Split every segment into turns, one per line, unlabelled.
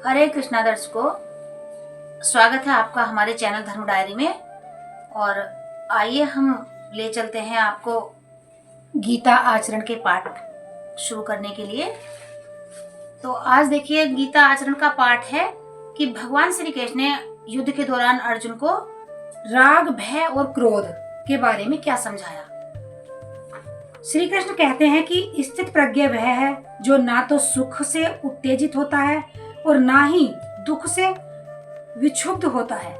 हरे कृष्णा दर्शकों, स्वागत है आपका हमारे चैनल धर्म डायरी में। और आइए हम ले चलते हैं आपको गीता आचरण के पाठ शुरू करने के लिए। तो आज देखिए, गीता आचरण का पाठ है कि भगवान श्री कृष्ण ने युद्ध के दौरान अर्जुन को राग, भय और क्रोध के बारे में क्या समझाया। श्री कृष्ण कहते हैं कि स्थित प्रज्ञ वह है जो ना तो सुख से उत्तेजित होता है और ना ही दुख से विक्षुब्ध होता है।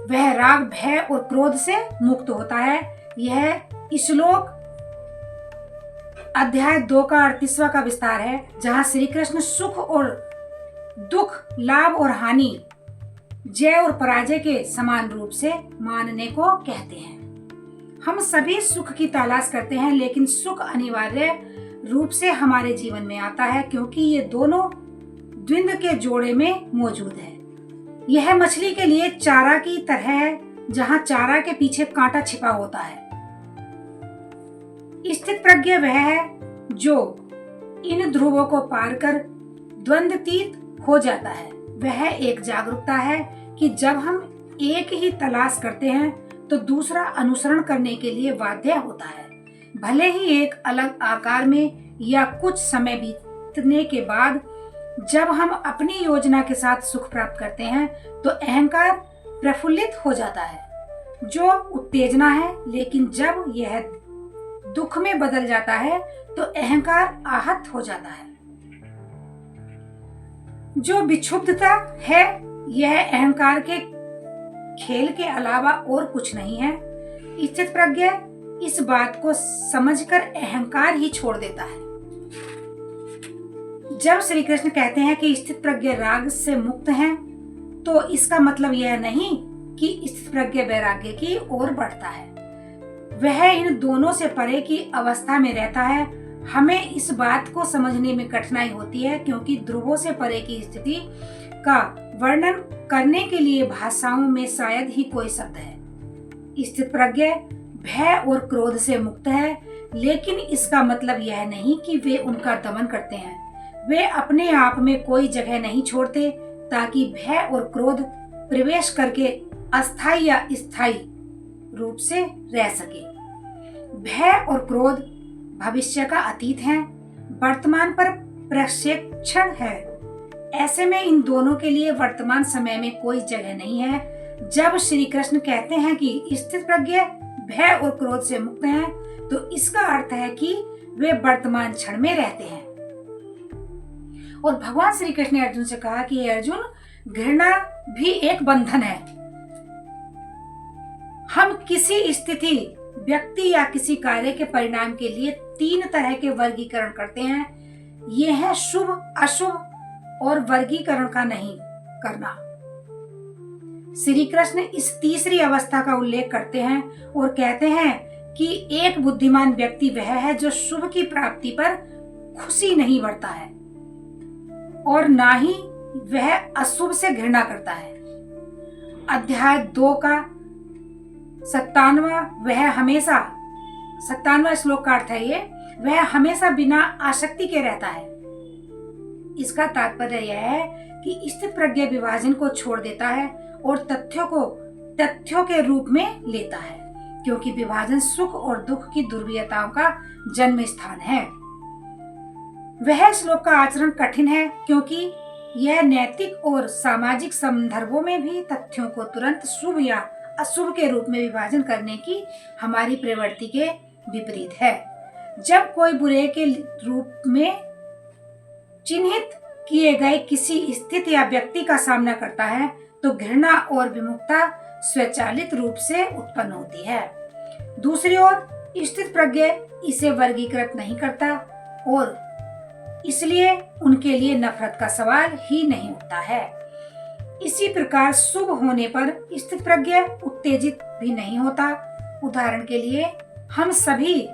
वह राग, भय और क्रोध से मुक्त होता है। यह श्लोक अध्याय 2 का 38वां का विस्तार है, जहां श्री कृष्ण सुख और दुख, लाभ और हानि, जय और पराजय के समान रूप से मानने को कहते हैं। हम सभी सुख की तलाश करते हैं, लेकिन सुख अनिवार्य रूप से हमारे जीवन में आता है क्योंकि ये दोनों द्वंद्व के जोड़े में मौजूद है। यह मछली के लिए चारा की तरह है, जहां चारा के पीछे कांटा छिपा होता है। स्थित प्रज्ञ वह है जो इन ध्रुवों को पार कर द्वंद्वातीत हो जाता है। वह एक जागरूकता है कि जब हम एक ही तलाश करते हैं तो दूसरा अनुसरण करने के लिए बाध्य होता है, भले ही एक अलग आकार में या कुछ समय बीतने के बाद। जब हम अपनी योजना के साथ सुख प्राप्त करते हैं तो अहंकार प्रफुल्लित हो जाता है, जो उत्तेजना है, लेकिन जब यह दुख में बदल जाता है तो अहंकार आहत हो जाता है। जो विक्षुब्धता है, यह अहंकार के खेल के अलावा और कुछ नहीं है। स्थित प्रज्ञ इस बात को समझकर अहंकार ही छोड़ देता है। जब श्री कृष्ण कहते हैं कि स्थित प्रज्ञ राग से मुक्त हैं, तो इसका मतलब यह नहीं कि स्थित प्रज्ञ वैराग्य की ओर बढ़ता है। वह इन दोनों से परे की अवस्था में रहता है। हमें इस बात को समझने में कठिनाई होती है क्योंकि ध्रुवों से परे की स्थिति का वर्णन करने के लिए भाषाओं में शायद ही कोई शब्द है। स्थित प्रज्ञ भय और क्रोध से मुक्त है, लेकिन इसका मतलब यह नहीं कि वे उनका दमन करते हैं। वे अपने आप में कोई जगह नहीं छोड़ते ताकि भय और क्रोध प्रवेश करके अस्थायी या स्थायी रूप से रह सके। भय और क्रोध भविष्य का अतीत है, वर्तमान पर प्रक्षेपण है। ऐसे में इन दोनों के लिए वर्तमान समय में कोई जगह नहीं है। जब श्री कृष्ण कहते हैं कि स्थित प्रज्ञ भय और क्रोध से मुक्त हैं, तो इसका अर्थ है कि वे वर्तमान क्षण में रहते हैं। और भगवान श्री कृष्ण ने अर्जुन से कहा कि अर्जुन, घृणा भी एक बंधन है। हम किसी स्थिति, व्यक्ति या किसी कार्य के परिणाम के लिए 3 तरह के वर्गीकरण करते हैं। ये है शुभ, अशुभ और वर्गीकरण का नहीं करना। श्री कृष्ण इस तीसरी अवस्था का उल्लेख करते हैं और कहते हैं कि एक बुद्धिमान व्यक्ति वह है जो शुभ की प्राप्ति पर खुशी नहीं बढ़ता है और ना ही वह अशुभ से घृणा करता है। अध्याय 2 का 57वां श्लोक का अर्थ है ये, वह हमेशा बिना आसक्ति के रहता है। इसका तात्पर्य यह है कि स्थित प्रज्ञ विभाजन को छोड़ देता है और तथ्यों के रूप में लेता है, क्योंकि विभाजन सुख और दुख की दुर्विधताओं का जन्म स्थान है। वह श्लोक का आचरण कठिन है क्योंकि यह नैतिक और सामाजिक संदर्भों में भी तथ्यों को तुरंत शुभ या अशुभ के रूप में विभाजन करने की हमारी प्रवृत्ति के विपरीत है। जब कोई बुरे के रूप में चिन्हित किए गए किसी स्थिति या व्यक्ति का सामना करता है तो घृणा और विमुखता स्वचालित रूप से उत्पन्न होती है। दूसरी ओर स्थित प्रज्ञ इसे वर्गीकृत नहीं करता और इसलिए उनके लिए नफरत का सवाल ही नहीं उठता है। इसी प्रकार शुभ होने पर स्थित प्रज्ञ उत्तेजित भी नहीं होता। उदाहरण के लिए, हम सभी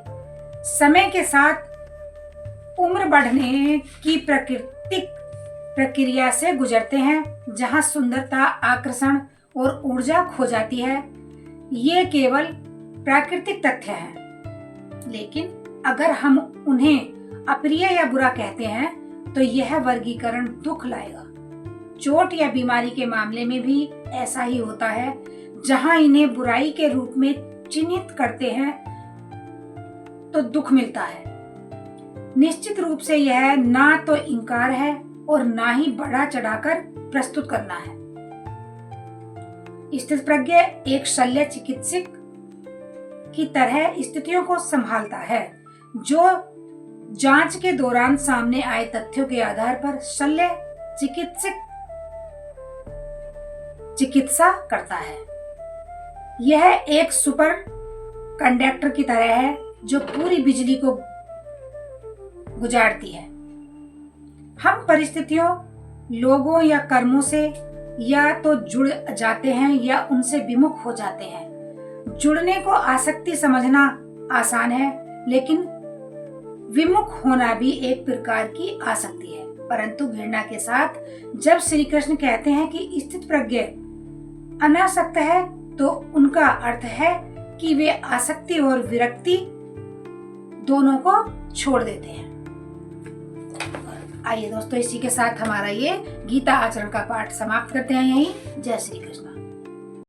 समय के साथ उम्र बढ़ने की प्राकृतिक प्रक्रिया से गुजरते हैं, जहां सुंदरता, आकर्षण और ऊर्जा खो जाती है। ये केवल प्राकृतिक तथ्य हैं, लेकिन अगर हम उन्हें अप्रिय या बुरा कहते हैं तो यह वर्गीकरण दुख लाएगा। चोट या बीमारी के मामले में भी ऐसा ही होता है। जहां इन्हें बुराई के रूप में चिन्हित करते हैं तो दुख मिलता है। निश्चित रूप से यह ना तो इंकार है और ना ही बढ़ा चढ़ाकर प्रस्तुत करना है। स्थितप्रज्ञ एक शल्य चिकित्सक की तरह स्थितियों को संभालता है, जो जांच के दौरान सामने आए तथ्यों के आधार पर शल्य चिकित्सा करता है। यह एक सुपर कंडक्टर की तरह है जो पूरी बिजली को गुजारती है। हम परिस्थितियों, लोगों या कर्मों से या तो जुड़ जाते हैं या उनसे विमुख हो जाते हैं। जुड़ने को आसक्ति समझना आसान है, लेकिन विमुख होना भी एक प्रकार की आसक्ति है। परंतु घृणा के साथ जब श्री कृष्ण कहते हैं कि स्थित प्रज्ञ अनासक्त है, तो उनका अर्थ है कि वे आसक्ति और विरक्ति दोनों को छोड़ देते हैं। आइए दोस्तों, इसी के साथ हमारा ये गीता आचरण का पाठ समाप्त करते हैं यहीं। जय श्री कृष्ण।